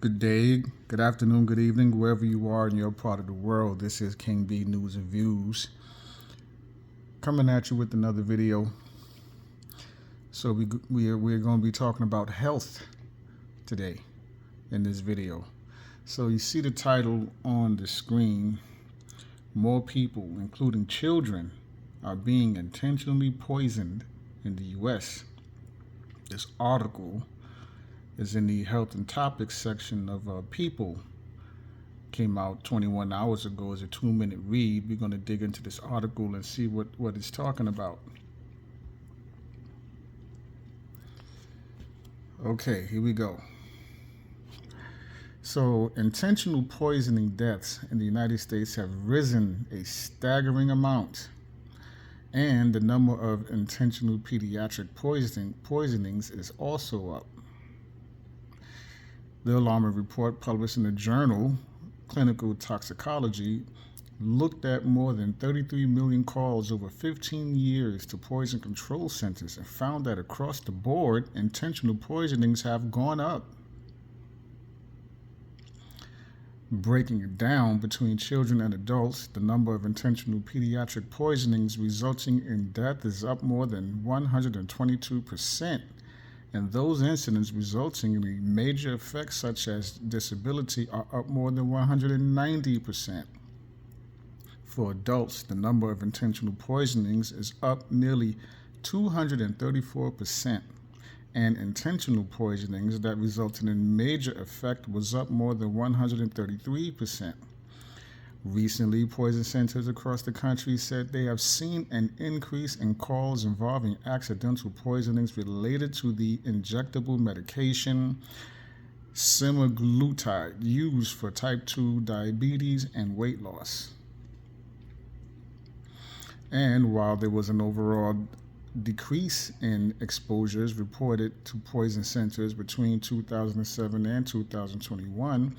Good day, good afternoon, good evening, wherever you are in your part of the world. This is King B News and Views coming at you with another video. So we're going to be talking about health today in this video. So you see the title on the screen. More people, including children, are being intentionally poisoned in the U.S. This article is in the health and topics section of People. Came out 21 hours ago as a 2-minute read. We're going to dig into this article and see what it's talking about. Okay, here we go. So, intentional poisoning deaths in the United States have risen a staggering amount, and the number of intentional pediatric poisonings is also up. The alarming report published in the journal Clinical Toxicology looked at more than 33 million calls over 15 years to poison control centers and found that across the board, intentional poisonings have gone up. Breaking it down between children and adults, the number of intentional pediatric poisonings resulting in death is up more than 122%. And those incidents resulting in major effects such as disability are up more than 190%. For adults, the number of intentional poisonings is up nearly 234%, and intentional poisonings that resulted in major effect was up more than 133%. Recently, poison centers across the country said they have seen an increase in calls involving accidental poisonings related to the injectable medication semaglutide used for type 2 diabetes and weight loss. And while there was an overall decrease in exposures reported to poison centers between 2007 and 2021,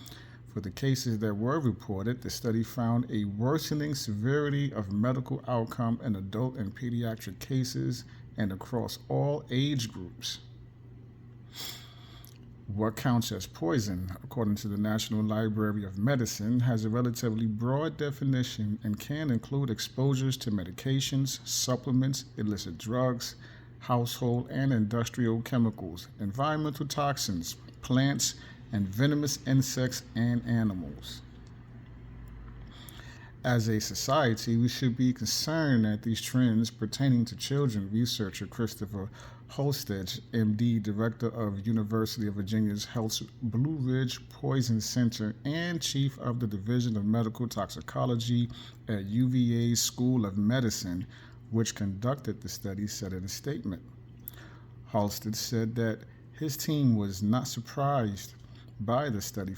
for the cases that were reported, the study found a worsening severity of medical outcome in adult and pediatric cases and across all age groups. What counts as poison, according to the National Library of Medicine, has a relatively broad definition and can include exposures to medications, supplements, illicit drugs, household and industrial chemicals, environmental toxins, plants, and venomous insects and animals. As a society, we should be concerned at these trends pertaining to children. Researcher Christopher Halstead, MD, director of University of Virginia's Health's Blue Ridge Poison Center and chief of the Division of Medical Toxicology at UVA's School of Medicine, which conducted the study, said in a statement. Halstead said that his team was not surprised by the study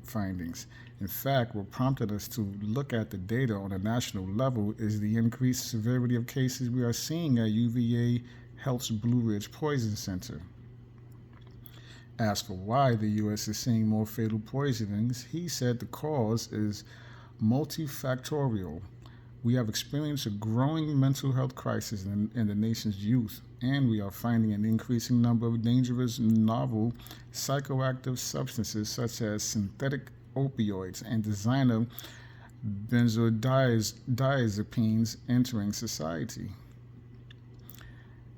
findings. In fact, what prompted us to look at the data on a national level is the increased severity of cases we are seeing at UVA Health's Blue Ridge Poison Center. As for why the U.S. is seeing more fatal poisonings, he said the cause is multifactorial. We have experienced a growing mental health crisis in the nation's youth, and we are finding an increasing number of dangerous novel psychoactive substances such as synthetic opioids and designer benzodiazepines entering society.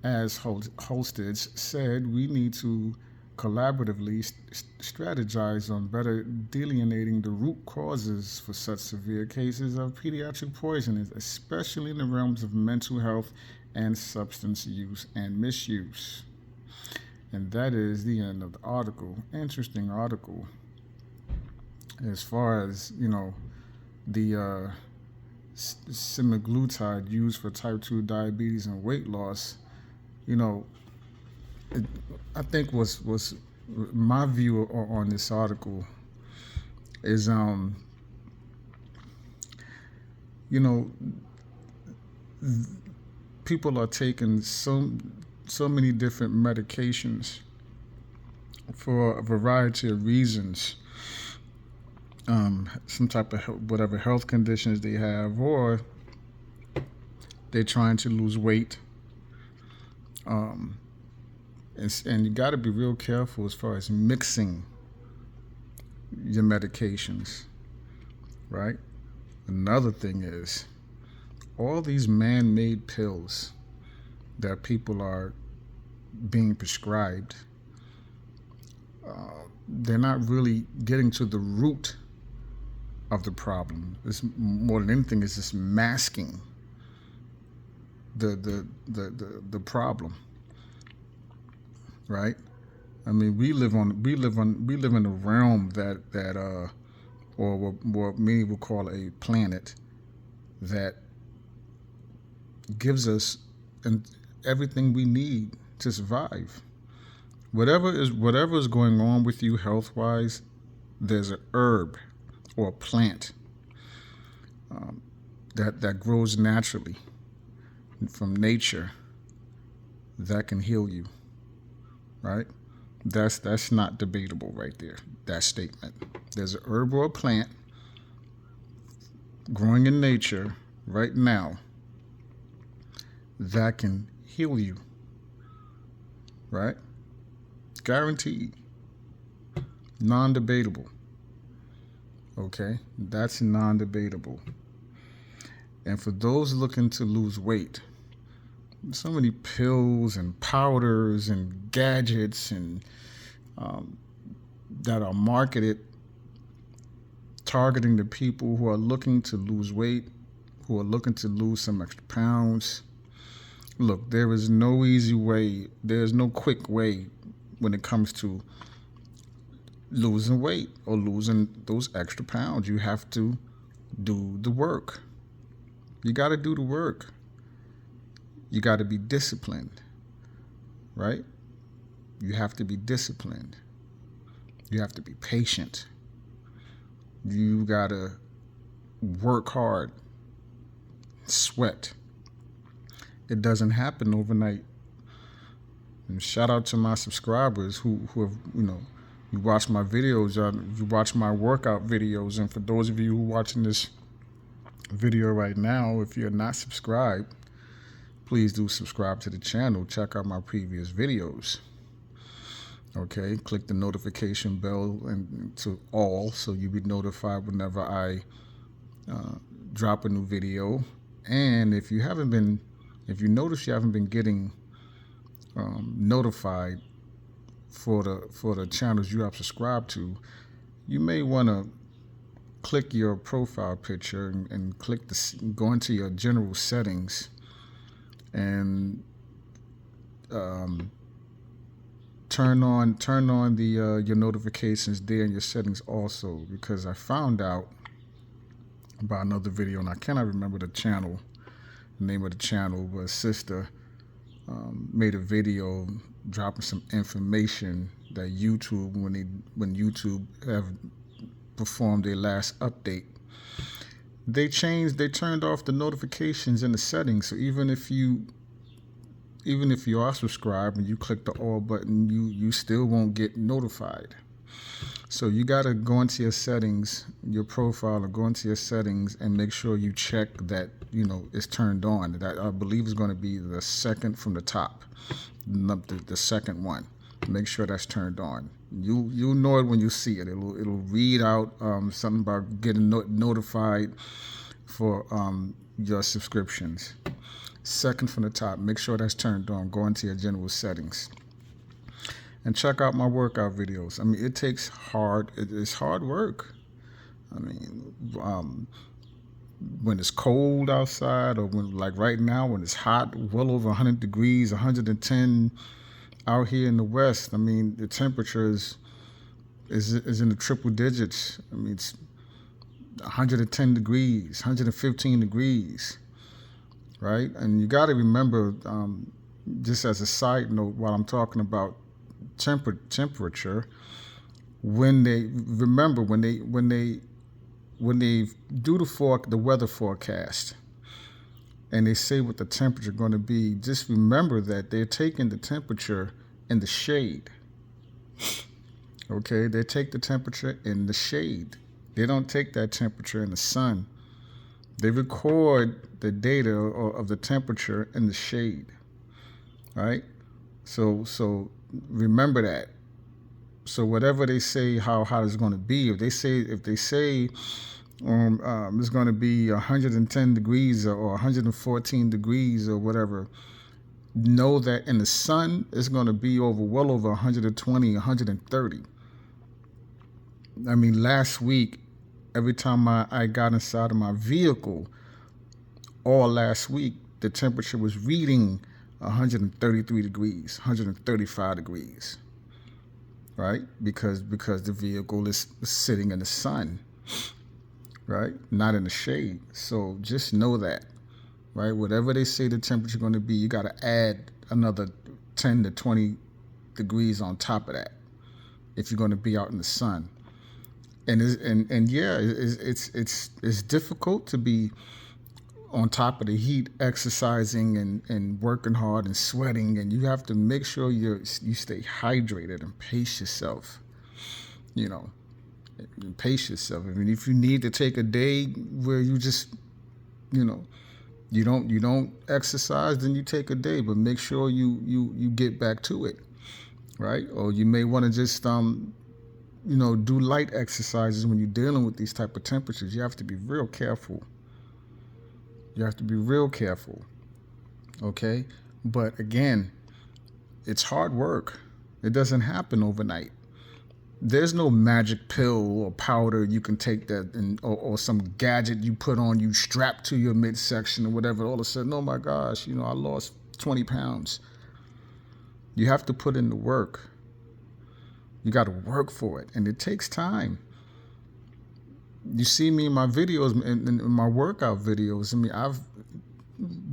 As Halstead said, we need to collaboratively strategize on better delineating the root causes for such severe cases of pediatric poisoning, especially in the realms of mental health and substance use and misuse. And that is the end of the article. Interesting article. As far as, the semaglutide used for type 2 diabetes and weight loss, I think was my view on this article is, people are taking so many different medications for a variety of reasons. Some type of whatever health conditions they have, or they're trying to lose weight. And you got to be real careful as far as mixing your medications, right? Another thing is all these man-made pills that people are being prescribed, they're not really getting to the root of the problem. It's more than anything, it's just masking the problem, right? I mean, we live in a realm or what many would call a planet that gives us everything we need to survive. Whatever is going on with you health wise, there's a herb or a plant that grows naturally from nature that can heal you, right? That's not debatable right there, that statement. There's a herb or a plant growing in nature right now that can heal you, right? Guaranteed. Non-debatable. Okay? That's non-debatable. And for those looking to lose weight, so many pills and powders and gadgets and that are marketed targeting the people who are looking to lose weight, who are looking to lose some extra pounds. Look, there is no easy way, there's no quick way when it comes to losing weight or losing those extra pounds. You have to do the work. You got to do the work. You got to be disciplined, right? You have to be disciplined. You have to be patient. You got to work hard, sweat. It doesn't happen overnight. And shout out to my subscribers who have, you watch my videos, you watch my workout videos. And for those of you who are watching this video right now, if you're not subscribed, please do subscribe to the channel. Check out my previous videos. Okay, click the notification bell and to all so you'll be notified whenever I drop a new video. And if you notice you haven't been getting notified for the channels you have subscribed to, you may want to click your profile picture and go into your general settings and turn on the your notifications there in your settings also, because I found out about another video and I cannot remember the name of the channel, but a sister made a video dropping some information that YouTube, when YouTube have performed their last update, they turned off the notifications in the settings. So even if you are subscribed and you click the all button, you still won't get notified. So you got to go into your settings, your profile, or go into your settings and make sure you check that it's turned on. That I believe is going to be the second from the top, the second one. Make sure that's turned on. You'll know it when you see it. It'll read out something about getting notified for your subscriptions. Second from the top, make sure that's turned on. Go into your general settings and check out my workout videos. I mean, it's hard work. I mean, when it's cold outside, or when, like right now, when it's hot, well over 100 degrees, 110 out here in the West. I mean, the temperature is in the triple digits. I mean, it's 110 degrees, 115 degrees. Right? And you got to remember, just as a side note, while I'm talking about temperature, when they do the weather forecast and they say what the temperature going to be, just remember that they're taking the temperature in the shade. Okay, they take the temperature in the shade. They don't take that temperature in the sun. They record the data of the temperature in the shade, right? So remember that. So whatever they say, how hot it's going to be, if they say it's going to be 110 degrees or 114 degrees or whatever, know that in the sun it's going to be well over 120, 130. I mean, last week, every time I got inside of my vehicle, all last week, the temperature was reading 133 degrees, 135 degrees, right? Because the vehicle is sitting in the sun, right? Not in the shade. So just know that, right? Whatever they say the temperature is going to be, you got to add another 10 to 20 degrees on top of that if you're going to be out in the sun. It's difficult to be on top of the heat, exercising and working hard and sweating, and you have to make sure you stay hydrated and pace yourself. You know, pace yourself. I mean, if you need to take a day where you just, you don't exercise, then you take a day, but make sure you get back to it, right? Or you may want to just do light exercises when you're dealing with these type of temperatures. You have to be real careful. Okay? But again, it's hard work. It doesn't happen overnight. There's no magic pill or powder you can take that or some gadget you put on, you strap to your midsection or whatever. All of a sudden, oh my gosh, I lost 20 pounds. You have to put in the work. You got to work for it, and it takes time. You see me in my videos, in my workout videos. I mean,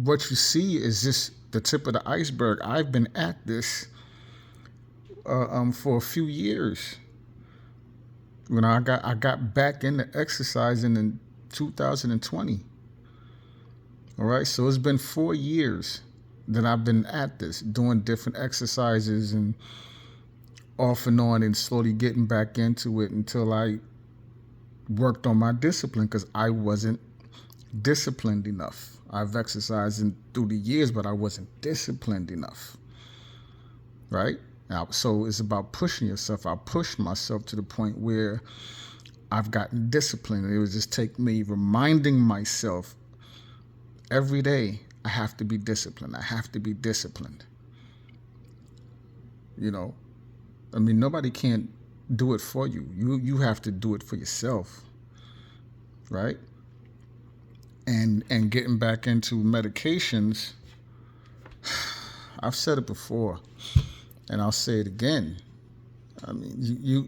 what you see is just the tip of the iceberg. I've been at this for a few years. When I got back into exercising in 2020. All right, so it's been 4 years that I've been at this, doing different exercises and off and on, and slowly getting back into it until I worked on my discipline, because I wasn't disciplined enough. I've exercised through the years, but I wasn't disciplined enough, right? So it's about pushing yourself. I pushed myself to the point where I've gotten disciplined. It would just take me reminding myself every day, I have to be disciplined. I have to be disciplined. I mean, nobody can't do it for you. You have to do it for yourself, right? And getting back into medications, I've said it before, and I'll say it again. I mean,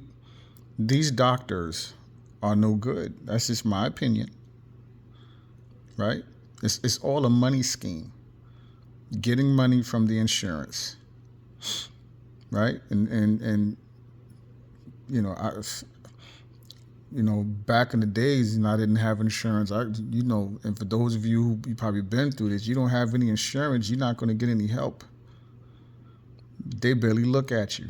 these doctors are no good. That's just my opinion, right? It's all a money scheme, getting money from the insurance. Right, and back in the days, I didn't have insurance. And for those of you who probably been through this, you don't have any insurance, you're not going to get any help. They barely look at you.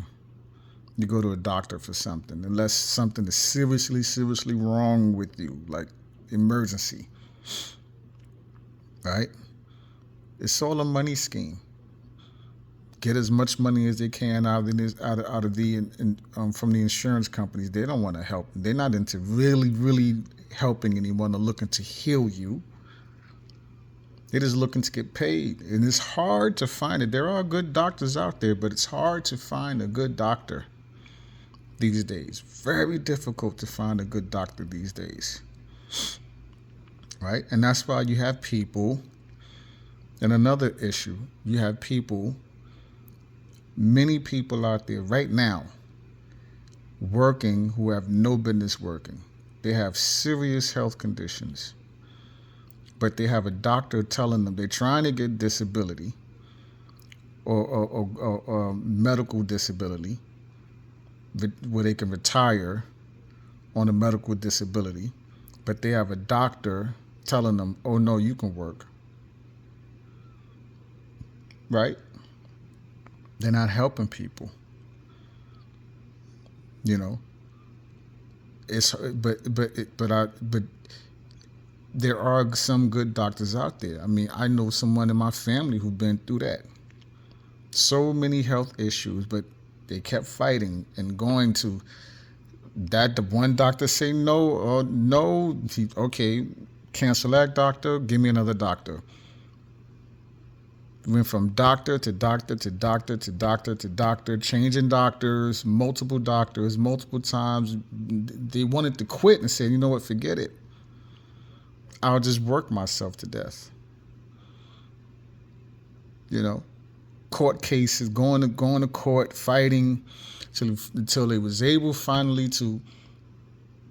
You go to a doctor for something, unless something is seriously wrong with you, like emergency. Right? It's all a money scheme. Get as much money as they can out of from the insurance companies. They don't want to help. They're not into really helping anyone or looking to heal you. They're just looking to get paid. And it's hard to find it. There are good doctors out there, but it's hard to find a good doctor these days. Very difficult to find a good doctor these days. Right? And that's why you have people, and another issue, you have many people out there right now working who have no business working. They have serious health conditions, but they have a doctor telling them they're trying to get disability or medical disability where they can retire on a medical disability, but they have a doctor telling them, oh no, you can work. Right? They're not helping people. But there are some good doctors out there. I mean, I know someone in my family who's been through that. So many health issues, but They kept fighting and going to that. The one doctor say no, or no, okay, cancel that doctor, give me another doctor. Went from doctor to doctor to doctor to doctor to doctor, changing doctors, multiple times. They wanted to quit and said, you know what, forget it. I'll just work myself to death. You know, court cases, going to court, fighting until they was able finally to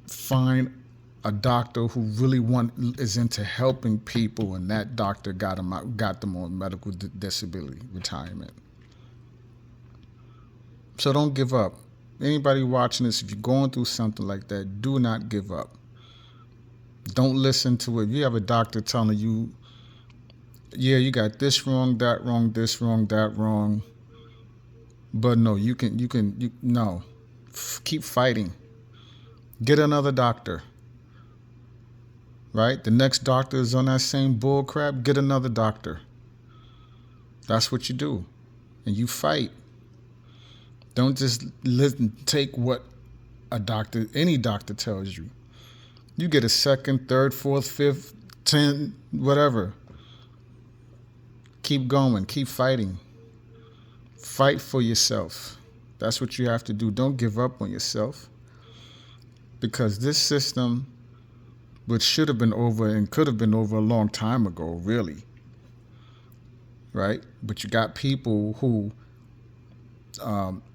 find a doctor who really is into helping people, and that doctor got them on medical disability retirement. So don't give up. Anybody watching this, if you're going through something like that, do not give up. Don't listen to it. If you have a doctor telling you, yeah, you got this wrong, that wrong, this wrong, that wrong, but no, you no, keep fighting. Get another doctor. Right? The next doctor is on that same bull crap. Get another doctor. That's what you do. And you fight. Don't just take what any doctor tells you. You get a second, third, fourth, fifth, 10, whatever. Keep going. Keep fighting. Fight for yourself. That's what you have to do. Don't give up on yourself. Because this system, which should have been over and could have been over a long time ago, really. Right? But you got people who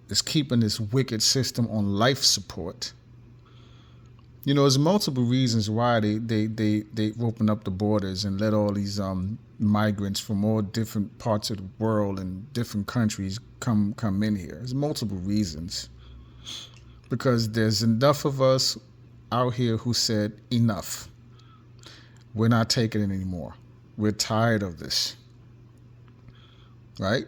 is keeping this wicked system on life support. You know, there's multiple reasons why they open up the borders and let all these migrants from all different parts of the world and different countries come in here. There's multiple reasons. Because there's enough of us out here who said enough. We're not taking it anymore. We're tired of this. Right?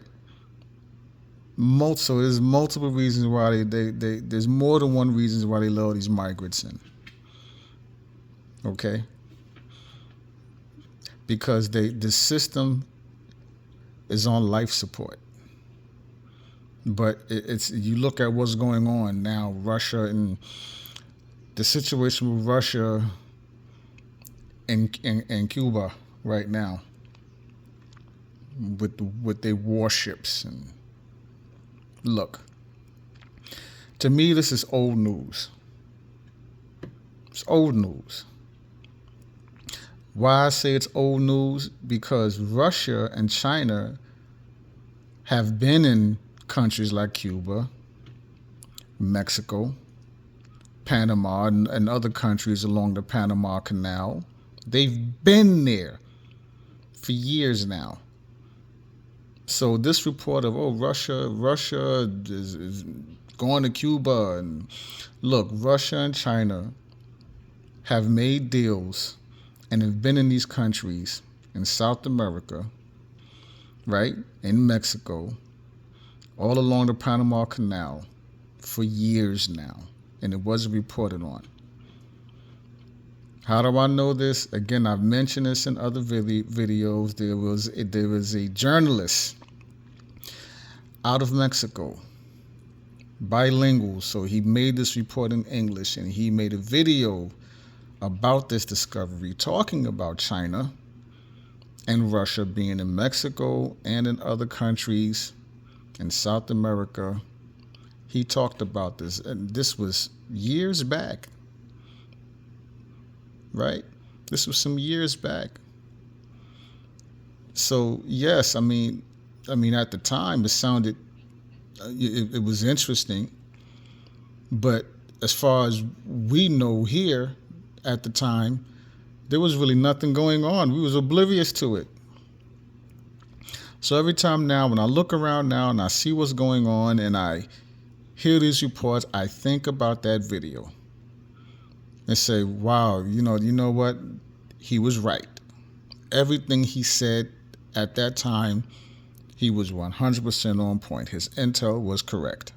So there's multiple reasons why there's more than one reason why they let all these migrants in. Okay? Because the system is on life support. But you look at what's going on now, Russia and the situation with Russia and Cuba right now with their warships. And look, to me, this is old news. It's old news. Why I say it's old news? Because Russia and China have been in countries like Cuba, Mexico, Panama, and other countries along the Panama Canal. They've been there for years now. So this report of, Russia is going to Cuba, and look, Russia and China have made deals and have been in these countries in South America, right, in Mexico, all along the Panama Canal for years now, and it wasn't reported on. How do I know this? Again, I've mentioned this in other videos. There was a journalist out of Mexico, bilingual, so he made this report in English, and he made a video about this discovery, talking about China and Russia being in Mexico and in other countries in South America. He talked about this, and this was years back, right? This was some years back. So yes, I mean, at the time it sounded, it was interesting, but as far as we know here at the time, there was really nothing going on. We was oblivious to it. So every time now, when I look around now and I see what's going on and I hear these reports, I think about that video and say, wow, you know what? He was right. Everything he said at that time, he was 100% on point. His intel was correct.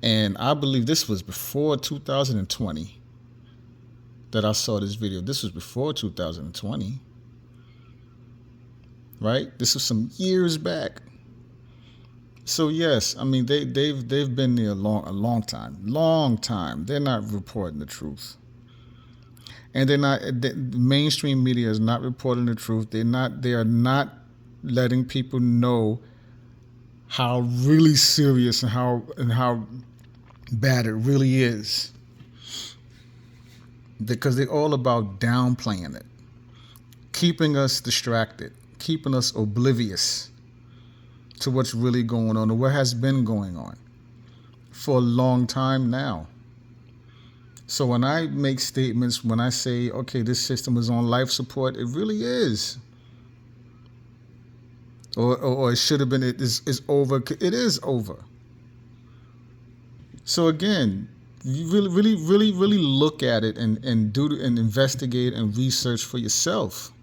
And I believe this was before 2020 that I saw this video. This was before 2020. Right? This was some years back. So yes, I mean they've been there long time. They're not reporting the truth, and the mainstream media is not reporting the truth. They are not letting people know how really serious and how bad it really is, because they're all about downplaying it, keeping us distracted, keeping us oblivious to what's really going on or what has been going on for a long time now. So when I make statements, when I say, okay, this system is on life support, it really is. Or it should have been, it's over. It is over. So again, you really look at it and investigate and research for yourself.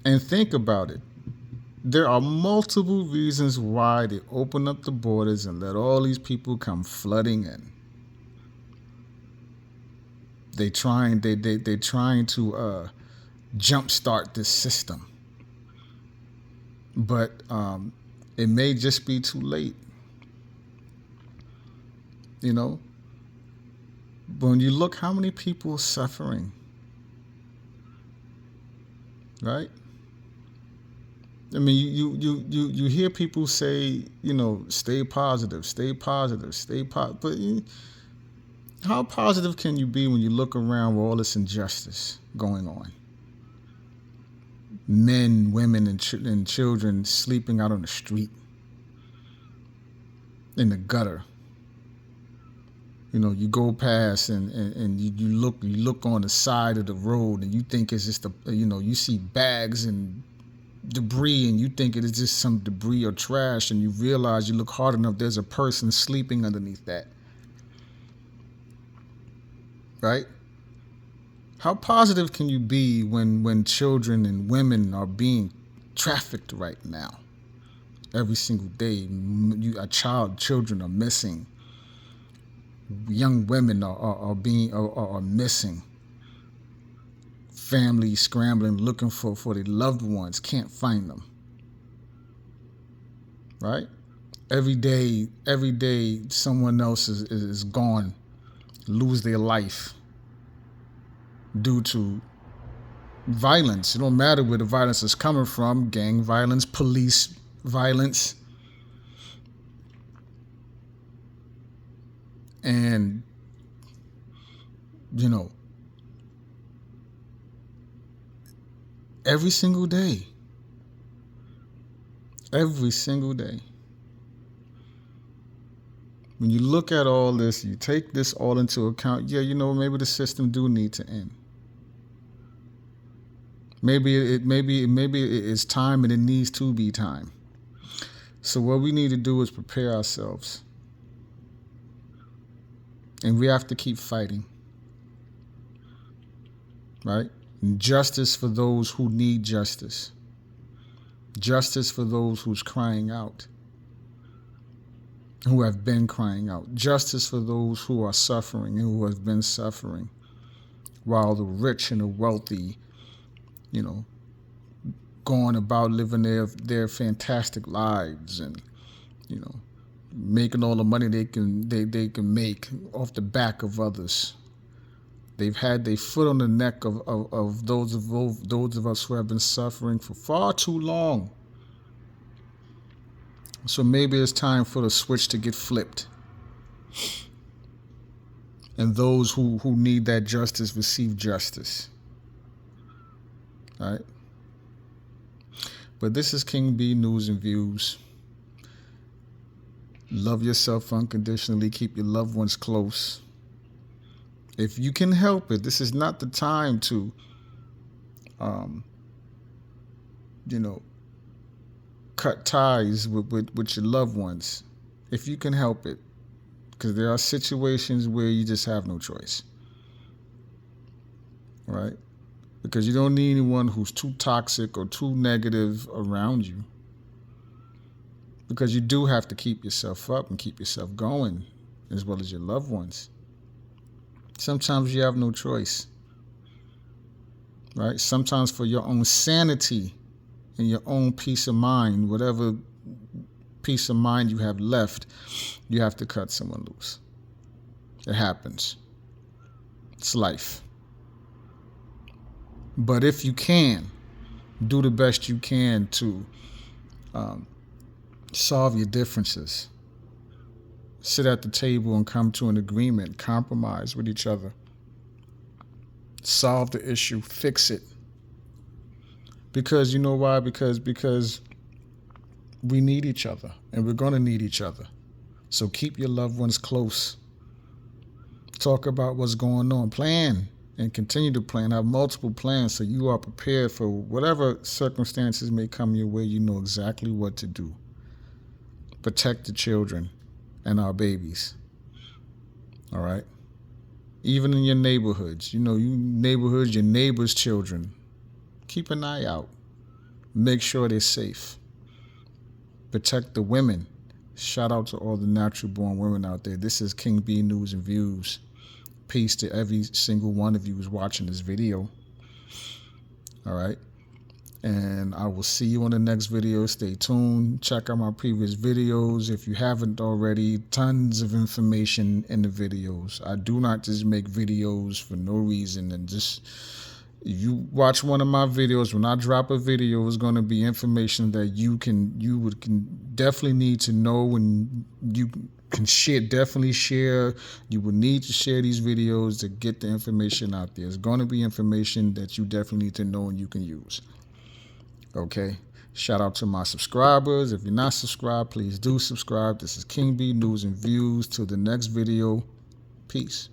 And think about it. There are multiple reasons why they open up the borders and let all these people come flooding in. They're trying to jumpstart this system, but it may just be too late. You know, but when you look, how many people are suffering, right? I mean, you hear people say, stay positive, stay positive, stay positive. But how positive can you be when you look around with all this injustice going on? Men, women, and children sleeping out on the street, in the gutter. You go past and you look on the side of the road and you think it's just you see bags and debris and you think it is just some debris or trash, and you realize, you look hard enough, there's a person sleeping underneath that. Right? How positive can you be when children and women are being trafficked right now? Every single day, children are missing. Young women are missing. Families scrambling, looking for their loved ones, can't find them. Right? Every day, someone else is gone, lose their life due to violence. It don't matter where the violence is coming from: gang violence, police violence, and every single day. Every single day. When you look at all this, you take this all into account, maybe the system do need to end. Maybe it's time, and it needs to be time. So what we need to do is prepare ourselves. And we have to keep fighting. Right? Justice for those who need justice. Justice for those who's crying out, who have been crying out. Justice for those who are suffering and who have been suffering, while the rich and the wealthy, going about living their fantastic lives and, making all the money they can make off the back of others. They've had their foot on the neck of those of us who have been suffering for far too long. So maybe it's time for the switch to get flipped, and those who need that justice receive justice. All right? But this is King B News and Views. Love yourself unconditionally. Keep your loved ones close. If you can help it, this is not the time to, cut ties with your loved ones. If you can help it, because there are situations where you just have no choice. Right? Because you don't need anyone who's too toxic or too negative around you. Because you do have to keep yourself up and keep yourself going, as well as your loved ones. Sometimes you have no choice, right? Sometimes for your own sanity and your own peace of mind, whatever peace of mind you have left, you have to cut someone loose. It happens. It's life. But if you can, do the best you can to solve your differences. Sit at the table and come to an agreement, compromise with each other. Solve the issue, fix it. Because you know why? Because we need each other, and we're going to need each other. So keep your loved ones close. Talk about what's going on. Plan and continue to plan. Have multiple plans so you are prepared for whatever circumstances may come your way. You know exactly what to do. Protect the children and our babies. All right? Even in your neighborhoods. Your neighbors' children. Keep an eye out. Make sure they're safe. Protect the women. Shout out to all the natural born women out there. This is King B News and Views. Peace to every single one of you who's watching this video. All right. And I will see you on the next video. Stay tuned. Check out my previous videos. If you haven't already, tons of information in the videos. I do not just make videos for no reason. And just, if you watch one of my videos, when I drop a video, it's going to be information that you can definitely need to know, and you can definitely share. You will need to share these videos to get the information out there. It's going to be information that you definitely need to know and you can use. Okay? Shout out to my subscribers. If you're not subscribed, please do subscribe. This is King B News and Views. Till the next video, peace.